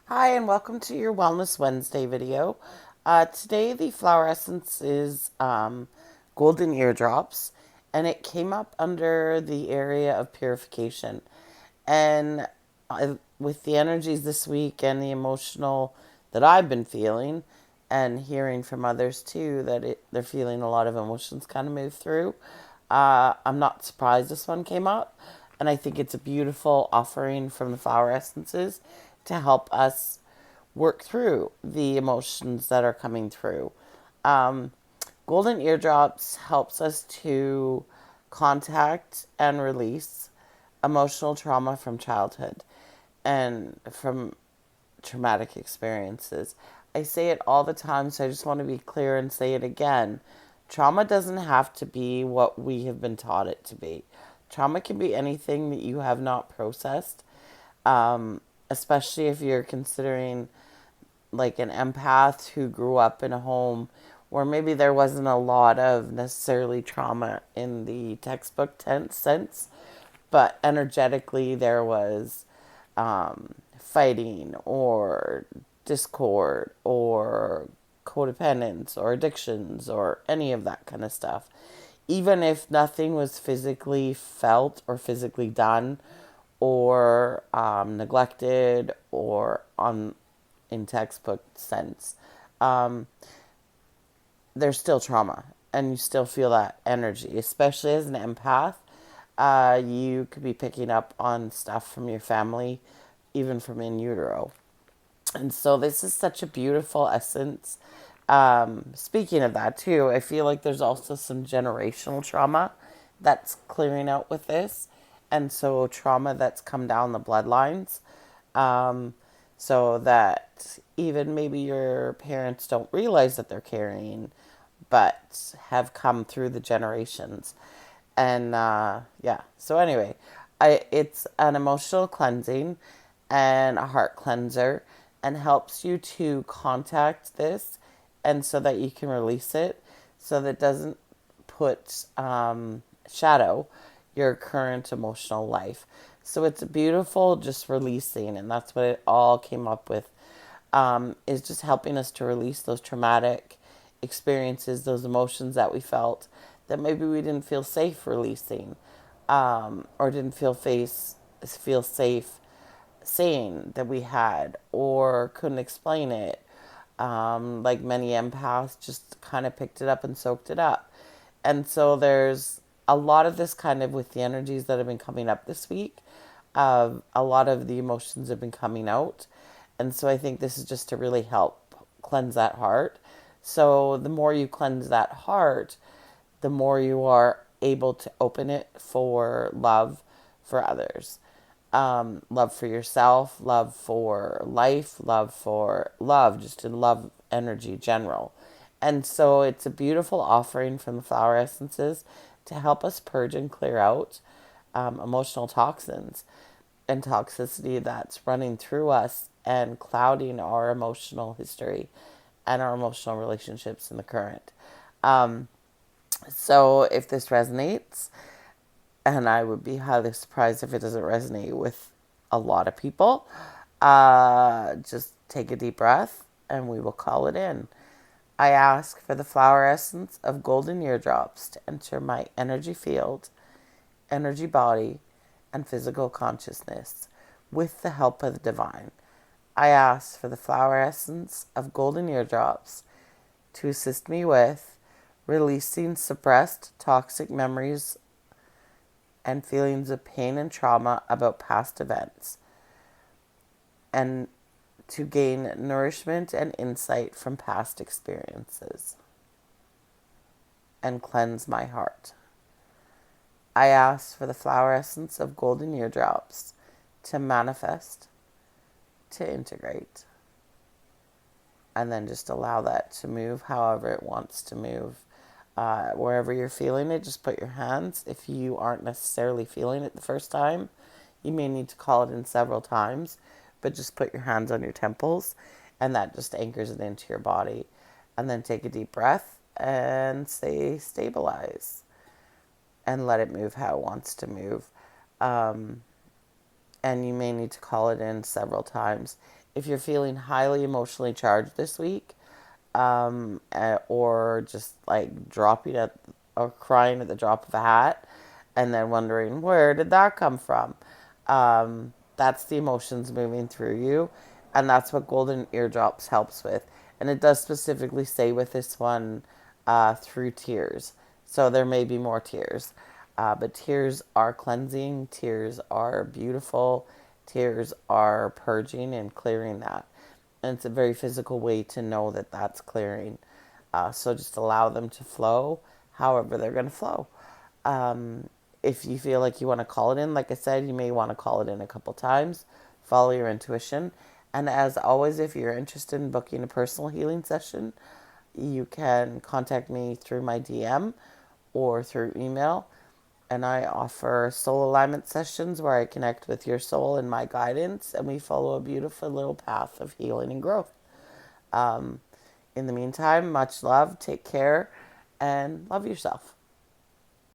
Hi, and welcome to your Wellness Wednesday video. Today, the flower essence is golden eardrops, and it came up under the area of purification. And with the energies this week and the emotional that I've been feeling, and hearing from others too that they're feeling a lot of emotions kind of move through, I'm not surprised this one came up. And I think it's a beautiful offering from the flower essences to help us work through the emotions that are coming through. Um, Golden eardrops helps us to contact and release emotional trauma from childhood and from traumatic experiences. I say it all the time, so I just want to be clear and say it again. Trauma doesn't have to be what we have been taught it to be. Trauma can be anything that you have not processed, especially if you're considering like an empath who grew up in a home where maybe there wasn't a lot of necessarily trauma in the textbook tense sense, but energetically there was fighting or discord or codependence or addictions or any of that kind of stuff. Even if nothing was physically felt or physically done or neglected or on in textbook sense, um, there's still trauma and you still feel that energy, especially as an empath. You could be picking up on stuff from your family, even from in utero. And so this is such a beautiful essence. Speaking of that too, I feel like there's also some generational trauma that's clearing out with this. And so trauma that's come down the bloodlines. Um, so that even maybe your parents don't realize that they're carrying, but have come through the generations. And yeah, so anyway, it's an emotional cleansing and a heart cleanser and helps you to contact this and so that you can release it so that it doesn't put shadow your current emotional life. So it's a beautiful just releasing, and that's what it all came up with, is just helping us to release those traumatic experiences, those emotions that we felt that maybe we didn't feel safe releasing, or didn't feel safe saying that we had, or couldn't explain it. Like many empaths, just kind of picked it up and soaked it up. And so there's a lot of this kind of with the energies that have been coming up this week. A lot of the emotions have been coming out. And so I think this is just to really help cleanse that heart. So the more you cleanse that heart, the more you are able to open it for love for others. Love for yourself, love for life, love for love, just in love energy general. And so it's a beautiful offering from the flower essences to help us purge and clear out emotional toxins and toxicity that's running through us and clouding our emotional history and our emotional relationships in the current. Um, so if this resonates, and I would be highly surprised if it doesn't resonate with a lot of people, just take a deep breath and we will call it in. I ask for the flower essence of golden eardrops to enter my energy field, energy body, and physical consciousness with the help of the divine. I ask for the flower essence of golden eardrops to assist me with releasing suppressed toxic memories and feelings of pain and trauma about past events, and to gain nourishment and insight from past experiences and cleanse my heart. I ask for the flower essence of golden eardrops to manifest, to integrate, and then just allow that to move however it wants to move. Wherever you're feeling it, just put your hands. If you aren't necessarily feeling it the first time, you may need to call it in several times, but just put your hands on your temples, and that just anchors it into your body. And then take a deep breath and say stabilize and let it move how it wants to move. Um, and you may need to call it in several times. If you're feeling highly emotionally charged this week, or just like dropping at or crying at the drop of a hat, and then wondering where did that come from, that's the emotions moving through you, and that's what golden eardrops helps with. And it does specifically say with this one, through tears. So there may be more tears, but tears are cleansing, tears are beautiful, tears are purging and clearing that. And it's a very physical way to know that that's clearing. So just allow them to flow however they're going to flow. If you feel like you want to call it in, like I said, you may want to call it in a couple times. Follow your intuition. And as always, if you're interested in booking a personal healing session, you can contact me through my DM or through email. And I offer soul alignment sessions where I connect with your soul and my guidance, and we follow a beautiful little path of healing and growth. In the meantime, much love, take care, and love yourself.